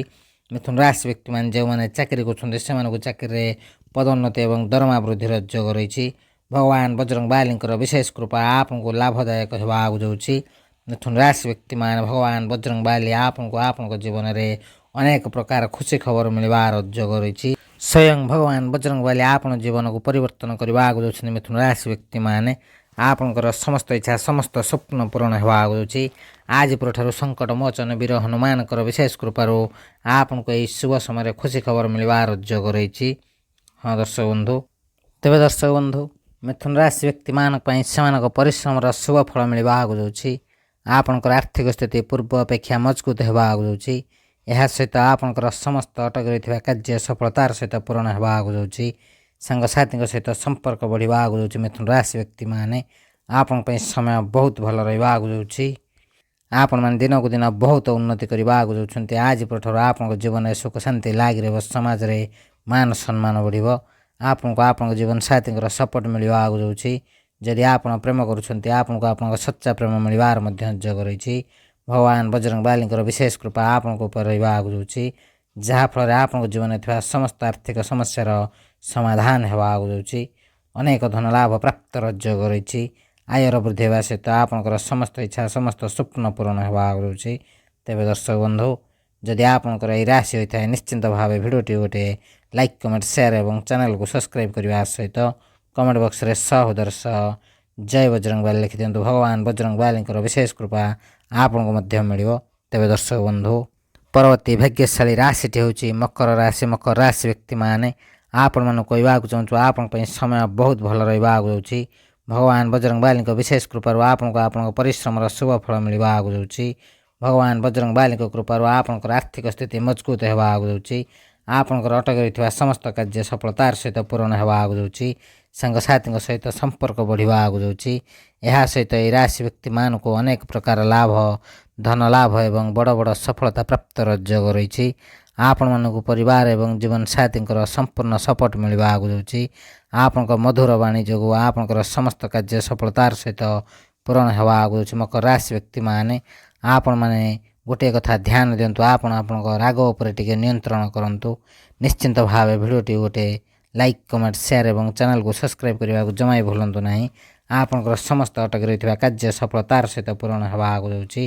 ମିଥୁନ ରାଶି ବ୍ୟକ୍ତିମାନେ ଯେଉଁମାନେ ଚାକିରି କରୁଛନ୍ତି ସେମାନଙ୍କୁ ଚାକିରିରେ ପଦୋନ୍ନତି ଏବଂ ଦରମା ବୃଦ୍ଧିର ଯୋଗ ରହିଛି। ଭଗବାନ ବଜରଙ୍ଗବାଲୀଙ୍କର ବିଶେଷ କୃପା ଆପଣଙ୍କୁ ଲାଭଦାୟକ ହେବାକୁ ଯାଉଛି। ମିଥୁନ ରାଶି ବ୍ୟକ୍ତିମାନେ ଭଗବାନ ବଜରଙ୍ଗବାଲୀ ଆପଣଙ୍କୁ ଆପଣଙ୍କ ଜୀବନରେ ଅନେକ ପ୍ରକାର ଖୁସି ଖବର ମିଳିବାର ଯୋଗ ରହିଛି। ସ୍ୱୟଂ ଭଗବାନ ବଜରଙ୍ଗବାଲୀ ଆପଣଙ୍କ ଜୀବନକୁ ପରିବର୍ତ୍ତନ କରିବାକୁ ଯାଉଛନ୍ତି। ମିଥୁନ ରାଶି ବ୍ୟକ୍ତିମାନେ ଆପଣଙ୍କର ସମସ୍ତ ଇଚ୍ଛା ସମସ୍ତ ସ୍ୱପ୍ନ ପୂରଣ ହେବାକୁ ଯାଉଛି। ଆଜି ପରଠାରୁ ସଙ୍କଟ ମୋଚନ ବୀର ହନୁମାନଙ୍କର ବିଶେଷ କୃପାରୁ ଆପଣଙ୍କୁ ଏହି ଶୁଭ ସମୟରେ ଖୁସି ଖବର ମିଳିବାର ଯୋଗ ରହିଛି। ହଁ ଦର୍ଶକ ବନ୍ଧୁ, ତେବେ ଦର୍ଶକ ବନ୍ଧୁ, ମିଥୁନ ରାଶି ବ୍ୟକ୍ତିମାନଙ୍କ ପାଇଁ ସେମାନଙ୍କ ପରିଶ୍ରମର ଶୁଭ ଫଳ ମିଳିବାକୁ ଯାଉଛି। ଆପଣଙ୍କର ଆର୍ଥିକ ସ୍ଥିତି ପୂର୍ବ ଅପେକ୍ଷା ମଜବୁତ ହେବାକୁ ଯାଉଛି। ଏହା ସହିତ ଆପଣଙ୍କର ସମସ୍ତ ଅଟକି ରହିଥିବା କାର୍ଯ୍ୟ ସଫଳତାର ସହିତ ପୂରଣ ହେବାକୁ ଯାଉଛି। ସାଙ୍ଗସାଥୀଙ୍କ ସହିତ ସମ୍ପର୍କ ବଢ଼ିବାକୁ ଯାଉଛି। ମିଥୁନ ରାଶି ବ୍ୟକ୍ତିମାନେ ଆପଣଙ୍କ ପାଇଁ ସମୟ ବହୁତ ଭଲ ରହିବାକୁ ଯାଉଛି। ଆପଣମାନେ ଦିନକୁ ଦିନ ବହୁତ ଉନ୍ନତି କରିବାକୁ ଯାଉଛନ୍ତି। ଆଜି ପରଠାରୁ ଆପଣଙ୍କ ଜୀବନରେ ସୁଖ ଶାନ୍ତି ଲାଗି ରହିବ। ସମାଜରେ ମାନ ସମ୍ମାନ ବଢ଼ିବ। ଆପଣଙ୍କୁ ଆପଣଙ୍କ ଜୀବନସାଥୀଙ୍କର ସପୋର୍ଟ ମିଳିବାକୁ ଯାଉଛି। ଯଦି ଆପଣ ପ୍ରେମ କରୁଛନ୍ତି ଆପଣଙ୍କୁ ଆପଣଙ୍କ ସଚ୍ଚା ପ୍ରେମ ମିଳିବାର ମଧ୍ୟ ଯୋଗ ରହିଛି। ଭଗବାନ ବଜରଙ୍ଗବାଲୀଙ୍କର ବିଶେଷ କୃପା ଆପଣଙ୍କ ଉପରେ ରହିବାକୁ ଯାଉଛି। ଯାହାଫଳରେ ଆପଣଙ୍କ ଜୀବନରେ ଥିବା ସମସ୍ତ ଆର୍ଥିକ ସମସ୍ୟାର ସମାଧାନ ହେବାକୁ ଯାଉଛି। ଅନେକ ଧନ ଲାଭ ପ୍ରାପ୍ତର ଯୋଗ ରହିଛି। ଆୟର ବୃଦ୍ଧି ହେବା ସହିତ ଆପଣଙ୍କର ସମସ୍ତ ଇଚ୍ଛା ସମସ୍ତ ସ୍ୱପ୍ନ ପୂରଣ ହେବାକୁ ଯାଉଛି। ତେବେ ଦର୍ଶକ ବନ୍ଧୁ, ଯଦି ଆପଣଙ୍କର ଏହି ରାଶି ହୋଇଥାଏ ନିଶ୍ଚିନ୍ତ ଭାବେ ଭିଡ଼ିଓଟି ଗୋଟେ ଲାଇକ୍ କମେଣ୍ଟ ସେୟାର ଏବଂ ଚ୍ୟାନେଲକୁ ସବସ୍କ୍ରାଇବ୍ କରିବା ସହିତ କମେଣ୍ଟ ବକ୍ସରେ ସହୋଦର ସହ ଜୟ ବଜରଙ୍ଗ ବାଲି ଲେଖିଦିଅନ୍ତୁ। ଭଗବାନ ବଜରଙ୍ଗ ବାଲିଙ୍କର ବିଶେଷ କୃପା ଆପଣଙ୍କୁ ମଧ୍ୟ ମିଳିବ। ତେବେ ଦର୍ଶକ ବନ୍ଧୁ, ପରବର୍ତ୍ତୀ ଭାଗ୍ୟଶାଳୀ ରାଶିଟି ହେଉଛି ମକର ରାଶି। ମକର ରାଶି ବ୍ୟକ୍ତିମାନେ ଆପଣମାନଙ୍କୁ କହିବାକୁ ଚାହୁଁଛୁ ଆପଣଙ୍କ ପାଇଁ ସମୟ ବହୁତ ଭଲ ରହିବାକୁ ଯାଉଛି। ଭଗବାନ ବଜରଙ୍ଗ ବାଲିଙ୍କ ବିଶେଷ କୃପାରୁ ଆପଣଙ୍କୁ ଆପଣଙ୍କ ପରିଶ୍ରମର ଶୁଭ ଫଳ ମିଳିବାକୁ ଯାଉଛି। ଭଗବାନ ବଜରଙ୍ଗ ବାଲିଙ୍କ କୃପାରୁ ଆପଣଙ୍କର ଆର୍ଥିକ ସ୍ଥିତି ମଜବୁତ ହେବାକୁ ଯାଉଛି। ଆପଣଙ୍କର ଅଟକି ରହିଥିବା ସମସ୍ତ କାର୍ଯ୍ୟ ସଫଳତାର ସହିତ ପୂରଣ ହେବାକୁ ଯାଉଛି। ସାଙ୍ଗସାଥୀଙ୍କ ସହିତ ସମ୍ପର୍କ ବଢ଼ିବାକୁ ଯାଉଛି। ଏହା ସହିତ ଏହି ରାଶି ବ୍ୟକ୍ତିମାନଙ୍କୁ ଅନେକ ପ୍ରକାର ଲାଭ, ଧନ ଲାଭ ଏବଂ ବଡ଼ ବଡ଼ ସଫଳତା ପ୍ରାପ୍ତର ଯୋଗ ରହିଛି। ଆପଣମାନଙ୍କୁ ପରିବାର ଏବଂ ଜୀବନସାଥୀଙ୍କର ସମ୍ପୂର୍ଣ୍ଣ ସପୋର୍ଟ ମିଳିବାକୁ ଯାଉଛି। ଆପଣଙ୍କ ମଧୁର ବାଣୀ ଯୋଗୁଁ ଆପଣଙ୍କର ସମସ୍ତ କାର୍ଯ୍ୟ ସଫଳତାର ସହିତ ପୂରଣ ହେବାକୁ ଯାଉଛି। ମକର ରାଶି ବ୍ୟକ୍ତିମାନେ ଆପଣମାନେ ଗୋଟିଏ କଥା ଧ୍ୟାନ ଦିଅନ୍ତୁ, ଆପଣଙ୍କ ରାଗ ଉପରେ ଟିକେ ନିୟନ୍ତ୍ରଣ କରନ୍ତୁ। ନିଶ୍ଚିନ୍ତ ଭାବେ ଭିଡ଼ିଓଟି ଗୋଟେ ଲାଇକ୍ କମେଣ୍ଟ ସେୟାର ଏବଂ ଚ୍ୟାନେଲକୁ ସବସ୍କ୍ରାଇବ୍ କରିବାକୁ ଜମା ବି ଭୁଲନ୍ତୁ ନାହିଁ। ଆପଣଙ୍କର ସମସ୍ତ ଅଟକି ରହିଥିବା କାର୍ଯ୍ୟ ସଫଳତାର ସହିତ ପୂରଣ ହେବାକୁ ଯାଉଛି।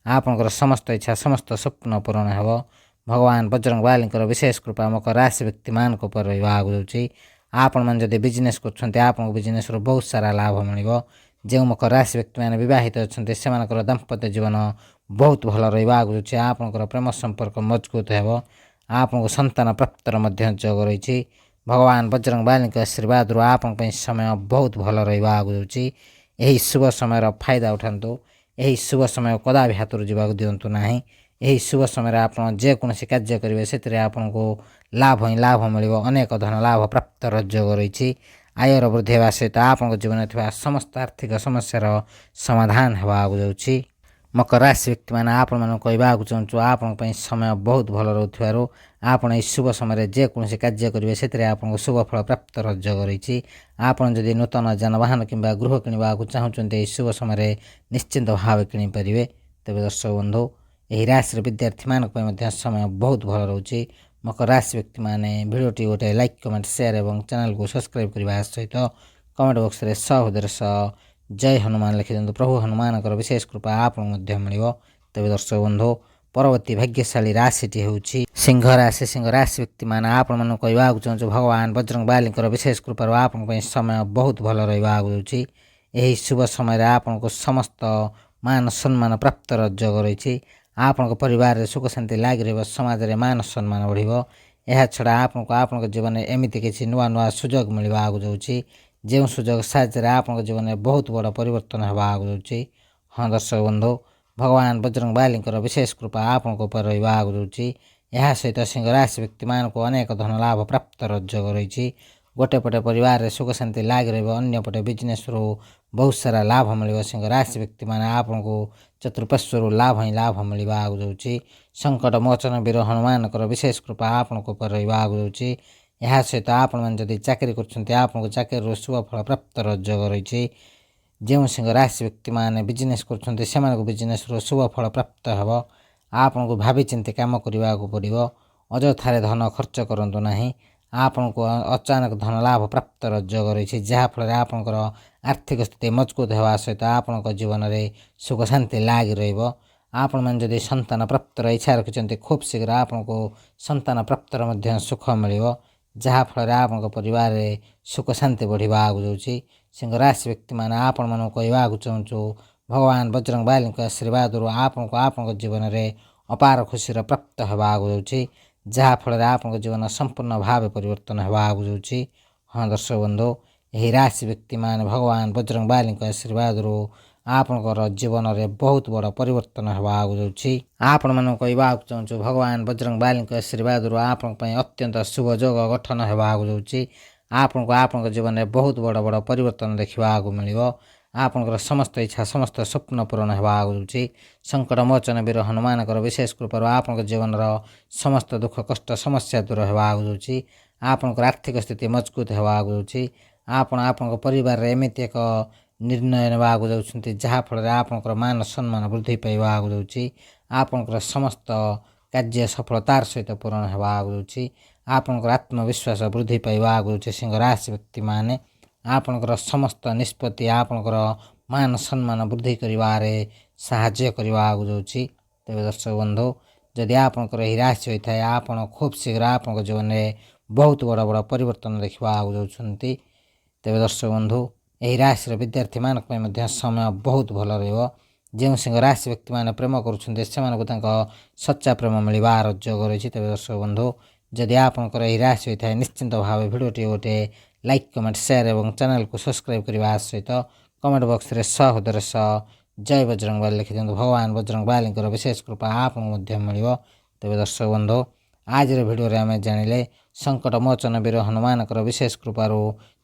ଆପଣଙ୍କର ସମସ୍ତ ଇଚ୍ଛା ସମସ୍ତ ସ୍ୱପ୍ନ ପୂରଣ ହେବ। ଭଗବାନ ବଜରଙ୍ଗ ବାଲିଙ୍କର ବିଶେଷ କୃପା ମକର ରାଶି ବ୍ୟକ୍ତିମାନଙ୍କ ଉପରେ ରହିବାକୁ ଯାଉଛି। ଆପଣମାନେ ଯଦି ବିଜନେସ୍ କରୁଛନ୍ତି ଆପଣଙ୍କ ବିଜନେସ୍ରୁ ବହୁତ ସାରା ଲାଭ ମିଳିବ। ଯେଉଁ ମକର ରାଶି ବ୍ୟକ୍ତିମାନେ ବିବାହିତ ଅଛନ୍ତି ସେମାନଙ୍କର ଦାମ୍ପତ୍ୟ ଜୀବନ ବହୁତ ଭଲ ରହିବାକୁ ଯାଉଛି। ଆପଣଙ୍କର ପ୍ରେମ ସମ୍ପର୍କ ମଜବୁତ ହେବ। ଆପଣଙ୍କୁ ସନ୍ତାନ ପ୍ରାପ୍ତର ମଧ୍ୟ ଯୋଗ ରହିଛି। ଭଗବାନ ବଜରଙ୍ଗ ବାଲିଙ୍କ ଆଶୀର୍ବାଦରୁ ଆପଣଙ୍କ ପାଇଁ ସମୟ ବହୁତ ଭଲ ରହିବାକୁ ଯାଉଛି। ଏହି ଶୁଭ ସମୟର ଫାଇଦା ଉଠାନ୍ତୁ। ଏହି ଶୁଭ ସମୟ କଦାପି ହାତରୁ ଯିବାକୁ ଦିଅନ୍ତୁ ନାହିଁ। ଏହି ଶୁଭ ସମୟରେ ଆପଣ ଯେକୌଣସି କାର୍ଯ୍ୟ କରିବେ ସେଥିରେ ଆପଣଙ୍କୁ ଲାଭ ହିଁ ଲାଭ ମିଳିବ। ଅନେକ ଧନ ଲାଭ ପ୍ରାପ୍ତର ଯୋଗ ରହିଛି। ଆୟର ବୃଦ୍ଧି ହେବା ସହିତ ଆପଣଙ୍କ ଜୀବନରେ ଥିବା ସମସ୍ତ ଆର୍ଥିକ ସମସ୍ୟାର ସମାଧାନ ହେବାକୁ ଯାଉଛି। ମକର ରାଶି ବ୍ୟକ୍ତିମାନେ ଆପଣମାନଙ୍କୁ କହିବାକୁ ଚାହୁଁଛୁ ଆପଣଙ୍କ ପାଇଁ ସମୟ ବହୁତ ଭଲ ରହୁଥିବାରୁ ଆପଣ ଏହି ଶୁଭ ସମୟରେ ଯେକୌଣସି କାର୍ଯ୍ୟ କରିବେ ସେଥିରେ ଆପଣଙ୍କୁ ଶୁଭ ଫଳ ପ୍ରାପ୍ତର ଯୋଗ ରହିଛି। ଆପଣ ଯଦି ନୂତନ ଯାନବାହନ କିମ୍ବା ଗୃହ କିଣିବାକୁ ଚାହୁଁଛନ୍ତି ଏହି ଶୁଭ ସମୟରେ ନିଶ୍ଚିନ୍ତ ଭାବେ କିଣିପାରିବେ। ତେବେ ଦର୍ଶକ ବନ୍ଧୁ, ଏହି ରାଶିର ବିଦ୍ୟାର୍ଥୀମାନଙ୍କ ପାଇଁ ମଧ୍ୟ ସମୟ ବହୁତ ଭଲ ରହୁଛି। ମକର ରାଶି ବ୍ୟକ୍ତିମାନେ ଭିଡ଼ିଓଟି ଗୋଟେ ଲାଇକ୍ କମେଣ୍ଟ ସେୟାର ଏବଂ ଚ୍ୟାନେଲକୁ ସବସ୍କ୍ରାଇବ୍ କରିବା ସହିତ କମେଣ୍ଟ ବକ୍ସରେ ସହୋଦର ସହ ଜୟ ହନୁମାନ ଲେଖିଦିଅନ୍ତୁ। ପ୍ରଭୁ ହନୁମାନଙ୍କର ବିଶେଷ କୃପା ଆପଣଙ୍କୁ ମଧ୍ୟ ମିଳିବ। ତେବେ ଦର୍ଶକ ବନ୍ଧୁ, ପରବର୍ତ୍ତୀ ଭାଗ୍ୟଶାଳୀ ରାଶିଟି ହେଉଛି ସିଂହ ରାଶି। ସିଂହ ରାଶି ବ୍ୟକ୍ତିମାନେ ଆପଣମାନଙ୍କୁ କହିବାକୁ ଚାହୁଁଛୁ ଭଗବାନ ବଜରଙ୍ଗ ବାଲିଙ୍କର ବିଶେଷ କୃପାରୁ ଆପଣଙ୍କ ପାଇଁ ସମୟ ବହୁତ ଭଲ ରହିବାକୁ ଯାଉଛି। ଏହି ଶୁଭ ସମୟରେ ଆପଣଙ୍କୁ ସମସ୍ତ ମାନ ସମ୍ମାନ ପ୍ରାପ୍ତର ଯୋଗ ରହିଛି। ଆପଣଙ୍କ ପରିବାରରେ ସୁଖ ଶାନ୍ତି ଲାଗି ରହିବ। ସମାଜରେ ମାନ ସମ୍ମାନ ବଢ଼ିବ। ଏହାଛଡ଼ା ଆପଣଙ୍କୁ ଆପଣଙ୍କ ଜୀବନରେ ଏମିତି କିଛି ନୂଆ ନୂଆ ସୁଯୋଗ ମିଳିବାକୁ ଯାଉଛି ଯେଉଁ ସୁଯୋଗ ସାହାଯ୍ୟରେ ଆପଣଙ୍କ ଜୀବନରେ ବହୁତ ବଡ଼ ପରିବର୍ତ୍ତନ ହେବାକୁ ଯାଉଛି। ହଁ ଦର୍ଶକ ବନ୍ଧୁ, ଭଗବାନ ବଜରଙ୍ଗ ବାଲିଙ୍କର ବିଶେଷ କୃପା ଆପଣଙ୍କ ଉପରେ ରହିବାକୁ ଯାଉଛି। ଏହା ସହିତ ସିଂହ ରାଶି ବ୍ୟକ୍ତିମାନଙ୍କୁ ଅନେକ ଧନ ଲାଭ ପ୍ରାପ୍ତର ଯୋଗ ରହିଛି। ଗୋଟେ ପଟେ ପରିବାରରେ ସୁଖ ଶାନ୍ତି ଲାଗି ରହିବ, ଅନ୍ୟପଟେ ବିଜନେସ୍ରୁ ବହୁତ ସାରା ଲାଭ ମିଳିବ। ସିଂହ ରାଶି ବ୍ୟକ୍ତିମାନେ ଆପଣଙ୍କୁ ଚତୁଃପାର୍ଶ୍ୱରୁ ଲାଭ ହିଁ ଲାଭ ମିଳିବାକୁ ଯାଉଛି। ସଙ୍କଟ ମୋଚନ ବୀର ହନୁମାନଙ୍କର ବିଶେଷ କୃପା ଆପଣଙ୍କ ଉପରେ ରହିବାକୁ ଯାଉଛି। ଏହା ସହିତ ଆପଣମାନେ ଯଦି ଚାକିରି କରୁଛନ୍ତି ଆପଣଙ୍କୁ ଚାକିରିରୁ ଶୁଭ ଫଳ ପ୍ରାପ୍ତର ଯୋଗ ରହିଛି। ଯେଉଁ ସିଂହ ରାଶି ବ୍ୟକ୍ତିମାନେ ବିଜନେସ୍ କରୁଛନ୍ତି ସେମାନଙ୍କୁ ବିଜନେସ୍ରୁ ଶୁଭ ଫଳ ପ୍ରାପ୍ତ ହେବ। ଆପଣଙ୍କୁ ଭାବିଚିନ୍ତି କାମ କରିବାକୁ ପଡ଼ିବ। ଅଯଥାରେ ଧନ ଖର୍ଚ୍ଚ କରନ୍ତୁ ନାହିଁ। ଆପଣଙ୍କୁ ଅଚାନକ ଧନ ଲାଭ ପ୍ରାପ୍ତର ଯୋଗ ରହିଛି, ଯାହାଫଳରେ ଆପଣଙ୍କର ଆର୍ଥିକ ସ୍ଥିତି ମଜବୁତ ହେବା ସହିତ ଆପଣଙ୍କ ଜୀବନରେ ସୁଖ ଶାନ୍ତି ଲାଗି ରହିବ। ଆପଣମାନେ ଯଦି ସନ୍ତାନ ପ୍ରାପ୍ତର ଇଚ୍ଛା ରଖିଛନ୍ତି ଖୁବ୍ ଶୀଘ୍ର ଆପଣଙ୍କୁ ସନ୍ତାନ ପ୍ରାପ୍ତର ମଧ୍ୟ ସୁଖ ମିଳିବ, ଯାହାଫଳରେ ଆପଣଙ୍କ ପରିବାରରେ ସୁଖ ଶାନ୍ତି ବଢ଼ିବାକୁ ଯାଉଛି। ସିଂହ ରାଶି ବ୍ୟକ୍ତିମାନେ ଆପଣମାନଙ୍କୁ କହିବାକୁ ଚାହୁଁଛୁ ଭଗବାନ ବଜରଙ୍ଗ ବାଲିଙ୍କ ଆଶୀର୍ବାଦରୁ ଆପଣଙ୍କୁ ଆପଣଙ୍କ ଜୀବନରେ ଅପାର ଖୁସିର ପ୍ରାପ୍ତ ହେବାକୁ ଯାଉଛି, ଯାହାଫଳରେ ଆପଣଙ୍କ ଜୀବନ ସମ୍ପୂର୍ଣ୍ଣ ଭାବେ ପରିବର୍ତ୍ତନ ହେବାକୁ ଯାଉଛି। ହଁ ଦର୍ଶକ ବନ୍ଧୁ, ଏହି ରାଶି ବ୍ୟକ୍ତିମାନେ ଭଗବାନ ବଜରଙ୍ଗ ବାଲିଙ୍କ ଆଶୀର୍ବାଦରୁ ଆପଣଙ୍କର ଜୀବନରେ ବହୁତ ବଡ଼ ପରିବର୍ତ୍ତନ ହେବାକୁ ଯାଉଛି। ଆପଣମାନଙ୍କୁ କହିବାକୁ ଚାହୁଁଛୁ ଭଗବାନ ବଜରଙ୍ଗ ବାଲିଙ୍କ ଆଶୀର୍ବାଦରୁ ଆପଣଙ୍କ ପାଇଁ ଅତ୍ୟନ୍ତ ଶୁଭ ଯୋଗ ଗଠନ ହେବାକୁ ଯାଉଛି। ଆପଣଙ୍କୁ ଆପଣଙ୍କ ଜୀବନରେ ବହୁତ ବଡ଼ ବଡ଼ ପରିବର୍ତ୍ତନ ଦେଖିବାକୁ ମିଳିବ। ଆପଣଙ୍କର ସମସ୍ତ ଇଚ୍ଛା ସମସ୍ତ ସ୍ୱପ୍ନ ପୂରଣ ହେବାକୁ ଯାଉଛି। ସଙ୍କଟ ମୋଚନ ବୀର ହନୁମାନଙ୍କର ବିଶେଷ କୃପାରୁ ଆପଣଙ୍କ ଜୀବନର ସମସ୍ତ ଦୁଃଖ କଷ୍ଟ ସମସ୍ୟା ଦୂର ହେବାକୁ ଯାଉଛି। ଆପଣଙ୍କର ଆର୍ଥିକ ସ୍ଥିତି ମଜବୁତ ହେବାକୁ ଯାଉଛି। ଆପଣ ଆପଣଙ୍କ ପରିବାରରେ ଏମିତି ଏକ ନିର୍ଣ୍ଣୟ ନେବାକୁ ଯାଉଛନ୍ତି ଯାହାଫଳରେ ଆପଣଙ୍କର ମାନ ସମ୍ମାନ ବୃଦ୍ଧି ପାଇବାକୁ ଯାଉଛି। ଆପଣଙ୍କର ସମସ୍ତ କାର୍ଯ୍ୟ ସଫଳତାର ସହିତ ପୂରଣ ହେବାକୁ ଯାଉଛି। ଆପଣଙ୍କର ଆତ୍ମବିଶ୍ୱାସ ବୃଦ୍ଧି ପାଇବାକୁ ଯାଉଛି। ସିଂହ ରାଶି ବ୍ୟକ୍ତିମାନେ ଆପଣଙ୍କର ସମସ୍ତ ନିଷ୍ପତ୍ତି ଆପଣଙ୍କର ମାନ ସମ୍ମାନ ବୃଦ୍ଧି କରିବାରେ ସାହାଯ୍ୟ କରିବାକୁ ଯାଉଛି। ତେବେ ଦର୍ଶକ ବନ୍ଧୁ, ଯଦି ଆପଣଙ୍କର ଏହି ରାଶି ହୋଇଥାଏ ଆପଣ ଖୁବ୍ ଶୀଘ୍ର ଆପଣଙ୍କ ଜୀବନରେ ବହୁତ ବଡ଼ ବଡ଼ ପରିବର୍ତ୍ତନ ଦେଖିବାକୁ ଯାଉଛନ୍ତି। ତେବେ ଦର୍ଶକ ବନ୍ଧୁ ଏହି ରାଶିର ବିଦ୍ୟାର୍ଥୀମାନଙ୍କ ପାଇଁ ମଧ୍ୟ ସମୟ ବହୁତ ଭଲ ରହିବ। ଯେଉଁ ସିଂହ ରାଶି ବ୍ୟକ୍ତିମାନେ ପ୍ରେମ କରୁଛନ୍ତି ସେମାନଙ୍କୁ ତାଙ୍କ ସଚ୍ଚା ପ୍ରେମ ମିଳିବାର ଯୋଗ ରହିଛି। ତେବେ ଦର୍ଶକ ବନ୍ଧୁ ଯଦି ଆପଣଙ୍କର ଏହି ରାଶି ହୋଇଥାଏ ନିଶ୍ଚିନ୍ତ ଭାବେ ଭିଡ଼ିଓଟି ଗୋଟେ ଲାଇକ୍ କମେଣ୍ଟ ସେୟାର ଏବଂ ଚ୍ୟାନେଲକୁ ସବସ୍କ୍ରାଇବ୍ କରିବା ସହିତ କମେଣ୍ଟ ବକ୍ସରେ ସହୋଦର ଜୟ ବଜରଙ୍ଗ ବାଲି ଲେଖିଦିଅନ୍ତୁ। ଭଗବାନ ବଜରଙ୍ଗ ବାଲିଙ୍କର ବିଶେଷ କୃପା ଆପଣଙ୍କୁ ମଧ୍ୟ ମିଳିବ। ତେବେ ଦର୍ଶକ ବନ୍ଧୁ ଆଜିର ଭିଡ଼ିଓରେ ଆମେ ଜାଣିଲେ ସଙ୍କଟ ମୋଚନ ବୀର ହନୁମାନଙ୍କର ବିଶେଷ କୃପାରୁ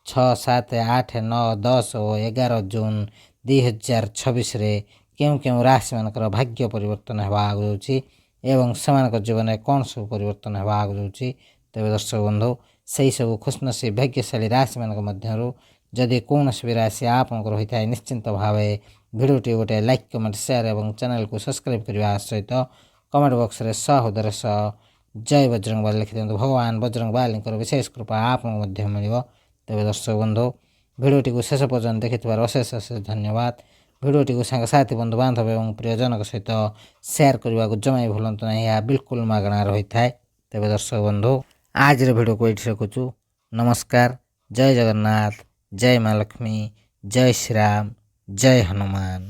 6, 7, 8, 9, 10 ଓ 11 ଜୁନ୍ 2026ରେ କେଉଁ କେଉଁ ରାଶିମାନଙ୍କର ଭାଗ୍ୟ ପରିବର୍ତ୍ତନ ହେବାକୁ ଯାଉଛି ଏବଂ ସେମାନଙ୍କ ଜୀବନରେ କ'ଣ ସବୁ ପରିବର୍ତ୍ତନ ହେବାକୁ ଯାଉଛି। ତେବେ ଦର୍ଶକ ବନ୍ଧୁ ସେହିସବୁ ଖୁସନସିବ ଭାଗ୍ୟଶାଳୀ ରାଶିମାନଙ୍କ ମଧ୍ୟରୁ ଯଦି କୌଣସି ବି ରାଶି ଆପଣଙ୍କର ହୋଇଥାଏ ନିଶ୍ଚିନ୍ତ ଭାବେ ଭିଡ଼ିଓଟି ଗୋଟେ ଲାଇକ୍ କମେଣ୍ଟ ସେୟାର ଏବଂ ଚ୍ୟାନେଲକୁ ସବସ୍କ୍ରାଇବ୍ କରିବା ସହିତ କମେଣ୍ଟ ବକ୍ସରେ ସହୋଦର ଜୟ ବଜରଙ୍ଗ ବାଲି ଲେଖିଦିଅନ୍ତୁ। ଭଗବାନ ବଜରଙ୍ଗ ବାଲିଙ୍କର ବିଶେଷ କୃପା ଆପଣଙ୍କୁ ମଧ୍ୟ ମିଳିବ। ତେବେ ଦର୍ଶକ ବନ୍ଧୁ ଭିଡ଼ିଓଟିକୁ ଶେଷ ପର୍ଯ୍ୟନ୍ତ ଦେଖିଥିବାରୁ ଅଶେଷ ଅଶେଷ ଧନ୍ୟବାଦ। ଭିଡ଼ିଓଟିକୁ ସାଙ୍ଗସାଥି ବନ୍ଧୁବାନ୍ଧବ ଏବଂ ପ୍ରିୟଜନଙ୍କ ସହିତ ସେୟାର କରିବାକୁ ଜମା ବି ଭୁଲନ୍ତୁ ନାହିଁ, ଏହା ବିଲକୁଲ ମାଗଣା ରହିଥାଏ। ତେବେ ଦର୍ଶକ ବନ୍ଧୁ ଆଜିର ଭିଡ଼ିଓକୁ ଏଇଠି ରଖୁଛୁ। ନମସ୍କାର, ଜୟ ଜଗନ୍ନାଥ, ଜୟ ମା ଲକ୍ଷ୍ମୀ, ଜୟ ଶ୍ରୀରାମ, ଜୟ ହନୁମାନ।